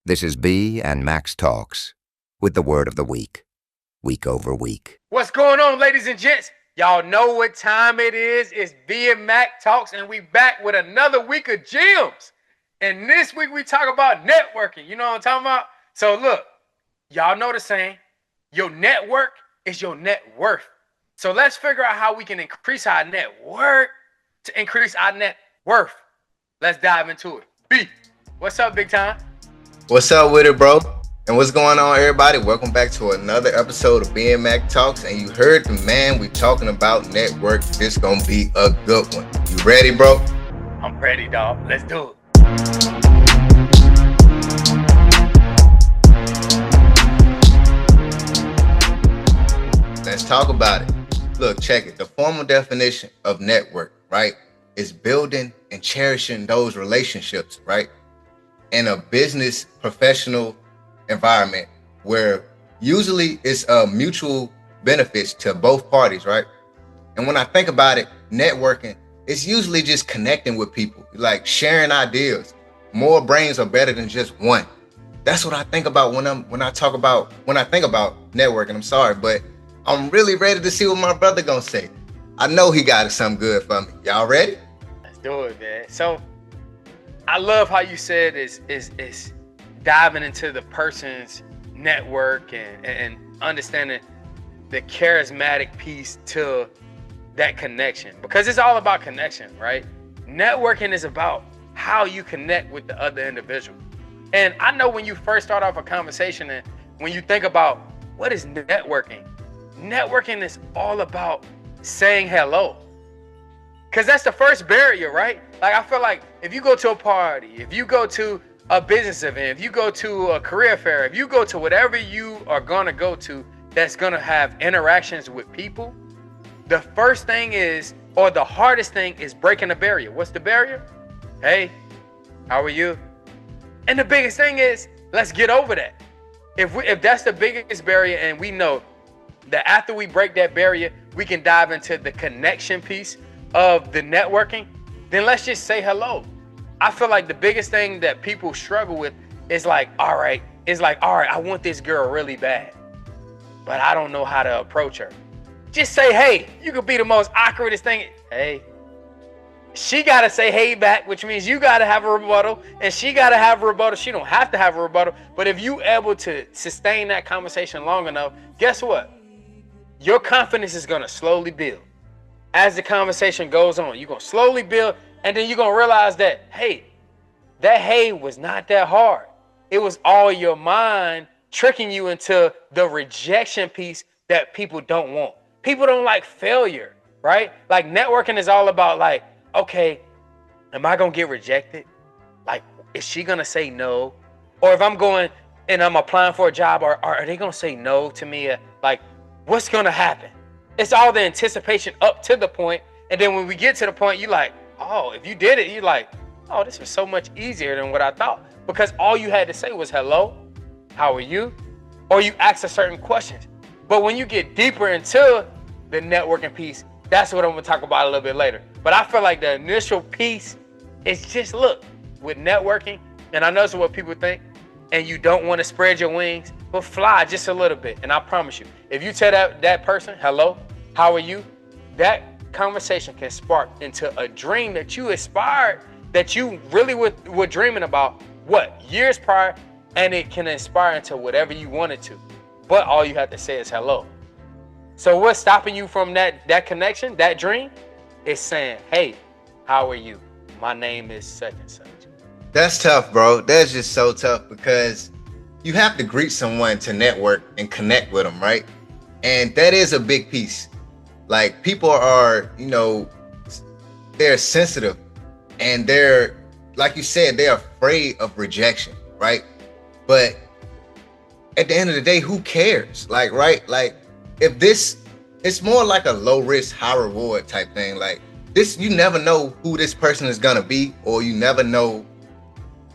This is B and Max Talks with the word of the week over week. What's going on, ladies and gents? Y'all know what time it is. It's B and Mac Talks, and we back with another week of gems. And this week we talk about networking. You know what I'm talking about? So look, y'all know the saying, your network is your net worth. So let's figure out how we can increase our network to increase our net worth. Let's dive into it. B, what's up, big time? What's up with it, bro? And what's going on, everybody? Welcome back to another episode of B and Mac Talks. And you heard the man, we talking about network. This gonna be a good one. You ready, bro? I'm ready, dog. Let's do it. Let's talk about it. Look, check it. The formal definition of network, right, is building and cherishing those relationships, right, in a business professional environment where usually it's mutual benefits to both parties, right? And when I think about it, networking, it's usually just connecting with people, like sharing ideas. More brains are better than just one. That's what I think about when I think about networking. I'm sorry, but I'm really ready to see what my brother gonna say. I know he got something good for me. Y'all ready? Let's do it, man. So I love how you said is diving into the person's network and understanding the charismatic piece to that connection, because it's all about connection, right? Networking is about how you connect with the other individual. And I know when you first start off a conversation and when you think about what is networking is all about saying hello. Because that's the first barrier, right? Like, I feel like if you go to a party, if you go to a business event, if you go to a career fair, if you go to whatever you are going to go to that's going to have interactions with people, the first thing is, or the hardest thing is breaking the barrier. What's the barrier? Hey, how are you? And the biggest thing is, let's get over that. If that's the biggest barrier, and we know that after we break that barrier, we can dive into the connection piece of the networking, then let's just say hello. I feel like the biggest thing that people struggle with is like, all right, I want this girl really bad, but I don't know how to approach her. Just say, hey. You could be the most awkwardest thing. Hey. She got to say hey back, which means you got to have a rebuttal, and she got to have a rebuttal. She don't have to have a rebuttal, but if you able to sustain that conversation long enough, guess what? Your confidence is going to slowly build. As the conversation goes on, you're going to slowly build, and then you're going to realize that, that hey was not that hard. It was all your mind tricking you into the rejection piece that people don't want. People don't like failure, right? Like, networking is all about, like, okay, am I going to get rejected? Like, is she going to say no? Or if I'm going and I'm applying for a job, are they going to say no to me? Like, what's going to happen? It's all the anticipation up to the point. And then when we get to the point, you're like, oh, if you did it, you're like, oh, this was so much easier than what I thought. Because all you had to say was, hello, how are you? Or you ask a certain questions. But when you get deeper into the networking piece, that's what I'm going to talk about a little bit later. But I feel like the initial piece is just, look, with networking, and I know this is what people think, and you don't want to spread your wings, but fly just a little bit. And I promise you, if you tell that person, hello, how are you? That conversation can spark into a dream that you aspired, that you really were dreaming about, years prior, and it can inspire into whatever you wanted to. But all you have to say is hello. So what's stopping you from that connection, that dream? Is saying, hey, how are you? My name is such and such. That's tough, bro. That's just so tough, because you have to greet someone to network and connect with them, right? And that is a big piece. Like, people are, they're sensitive, and they're, like you said, they're afraid of rejection, right? But at the end of the day, who cares? Like, right? Like, if this, it's more like a low risk, high reward type thing. Like this, you never know who this person is gonna be, or you never know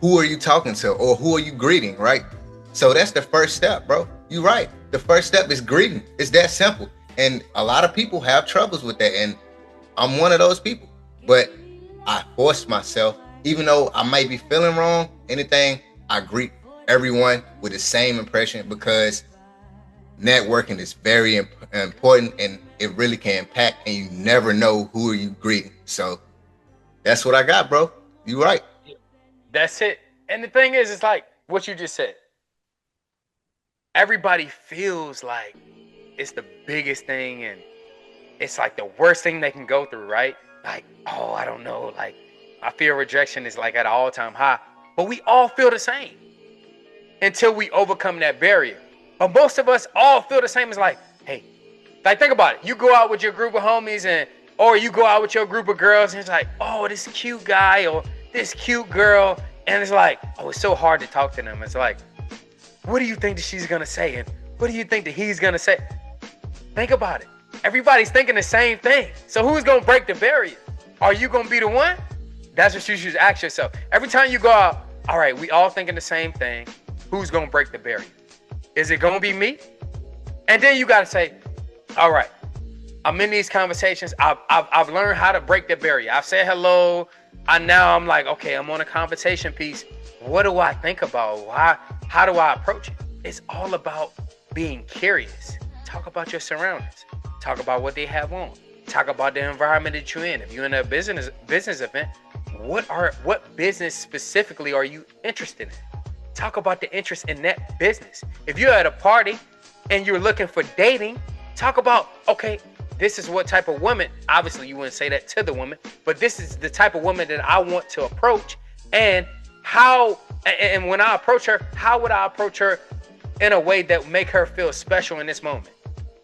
who are you talking to, or who are you greeting, right? So that's the first step, bro. You're right. The first step is greeting. It's that simple. And a lot of people have troubles with that. And I'm one of those people. But I force myself, even though I might be feeling wrong, anything, I greet everyone with the same impression, because networking is very important, and it really can impact, and you never know who are you greeting. So that's what I got, bro. You right. That's it. And the thing is, it's like what you just said. Everybody feels like it's the biggest thing and it's like the worst thing they can go through, right? Like, oh, I don't know. Like, I feel rejection is like at an all-time high. But we all feel the same until we overcome that barrier. But most of us all feel the same as like, hey, like think about it. You go out with your group of homies or you go out with your group of girls and it's like, oh, this cute guy or this cute girl. And it's like, oh, it's so hard to talk to them. It's like, what do you think that she's going to say? And what do you think that he's going to say? Think about it. Everybody's thinking the same thing. So who's going to break the barrier? Are you going to be the one? That's what you should ask yourself. Every time you go out, all right, we all thinking the same thing. Who's going to break the barrier? Is it going to be me? And then you got to say, all right, I'm in these conversations. I've learned how to break the barrier. I've said hello. I'm like, okay, I'm on a conversation piece. What do I think about? How do I approach it? It's all about being curious. Talk about your surroundings. Talk about what they have on. Talk about the environment that you're in. If you're in a business event, what business specifically are you interested in? Talk about the interest in that business. If you're at a party and you're looking for dating, talk about, okay, this is what type of woman. Obviously, you wouldn't say that to the woman, but this is the type of woman that I want to approach. And when I approach her, how would I approach her in a way that make her feel special in this moment?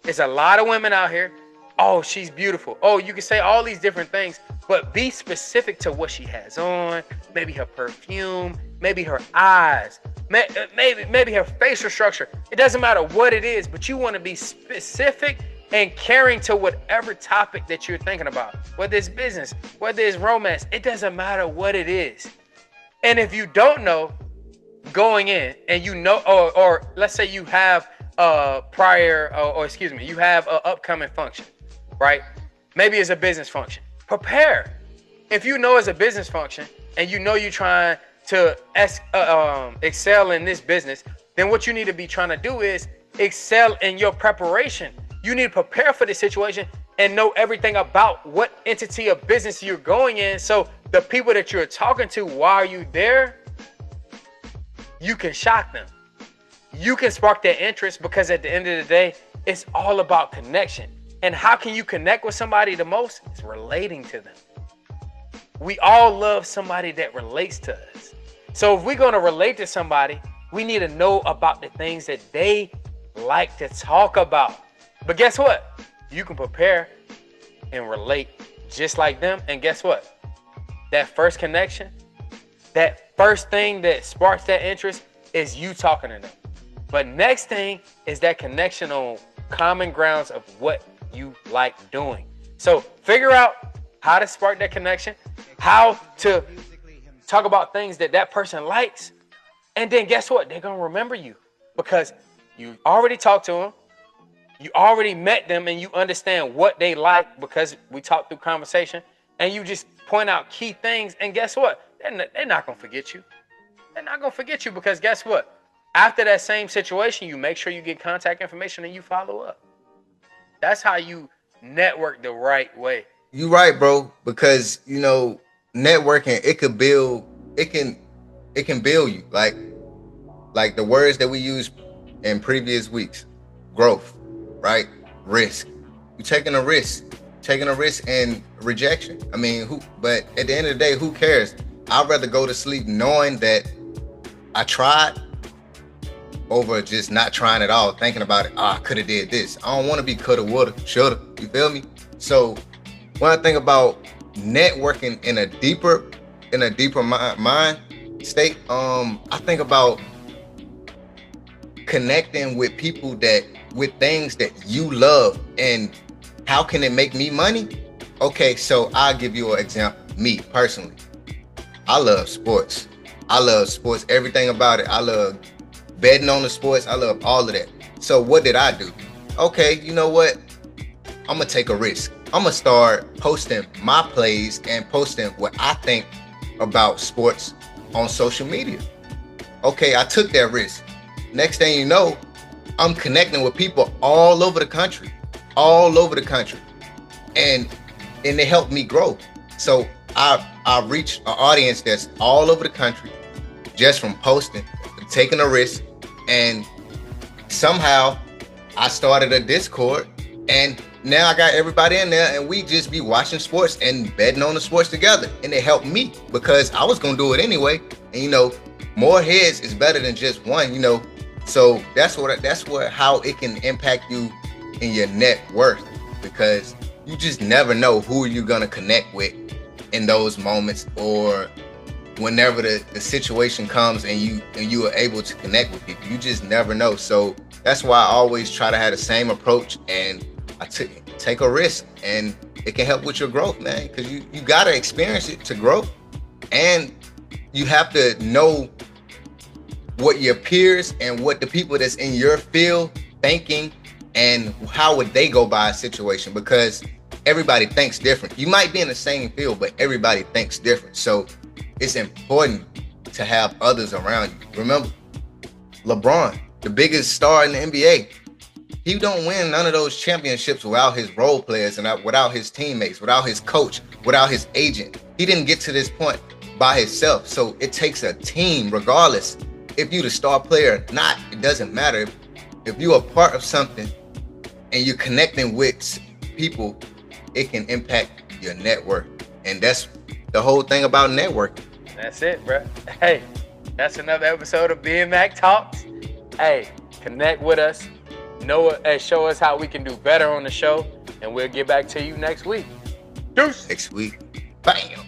There's a lot of women out here. Oh, she's beautiful. Oh, you can say all these different things, but be specific to what she has on. Maybe her perfume, maybe her eyes, maybe her facial structure. It doesn't matter what it is, but you want to be specific and caring to whatever topic that you're thinking about, whether it's business, whether it's romance. It doesn't matter what it is. And if you don't know going in and you know, or let's say you have you have an upcoming function, right? Maybe it's a business function. Prepare. If you know it's a business function and you know you're trying to excel in this business, then what you need to be trying to do is excel in your preparation. You need to prepare for the situation and know everything about what entity of business you're going in. So the people that you're talking to while you're there, you can shock them. You can spark their interest, because at the end of the day, it's all about connection. And how can you connect with somebody the most? It's relating to them. We all love somebody that relates to us. So if we're going to relate to somebody, we need to know about the things that they like to talk about. But guess what? You can prepare and relate just like them. And guess what? That first connection, that first thing that sparks that interest is you talking to them. But next thing is that connection on common grounds of what you like doing. So figure out how to spark that connection, how to talk about things that person likes. And then guess what? They're going to remember you because you already talked to them. You already met them and you understand what they like because we talked through conversation, and you just point out key things. And guess what? They're not going to forget you. They're not going to forget you because guess what? After that same situation, you make sure you get contact information and you follow up. That's how you network the right way. You right, bro, because networking, it can build you. Like the words that we used in previous weeks. Growth, right? Risk. You're taking a risk and rejection. I mean, but at the end of the day, who cares? I'd rather go to sleep knowing that I tried over just not trying at all, thinking about it. I could have did this. I don't want to be coulda, woulda, shoulda. You feel me? So when I think about networking in a deeper mind state, I think about connecting with people with things that you love, and how can it make me money? Okay, so I'll give you an example. Me personally, I love sports. Everything about it. I love betting on the sports. I love all of that. So what did I do? Okay, you know what? I'm gonna take a risk. I'm gonna start posting my plays and posting what I think about sports on social media. Okay, I took that risk. Next thing you know, I'm connecting with people all over the country, all over the country, and they helped me grow. So I reached an audience that's all over the country just from posting, taking a risk, and somehow I started a Discord, and now I got everybody in there, and we just be watching sports and betting on the sports together, and it helped me because I was gonna do it anyway. And more heads is better than just one. So that's how it can impact you in your net worth, because you just never know who you're gonna connect with in those moments, or whenever the situation comes and you are able to connect with people. You just never know. So that's why I always try to have the same approach, and I take a risk, and it can help with your growth, man, because you gotta experience it to grow, and you have to know what your peers and what the people that's in your field thinking, and how would they go by a situation, because everybody thinks different. You might be in the same field, but everybody thinks different. So it's important to have others around you. Remember, LeBron, the biggest star in the NBA, he don't win none of those championships without his role players and without his teammates, without his coach, without his agent. He didn't get to this point by himself. So it takes a team, regardless if you the star player or not. It doesn't matter. If you're a part of something and you're connecting with people, it can impact your network. And that's the whole thing about networking. That's it, bro. Hey, that's another episode of Being Mac Talks. Hey, connect with us. Show us how we can do better on the show, and we'll get back to you next week. Deuce. Next week. Bam.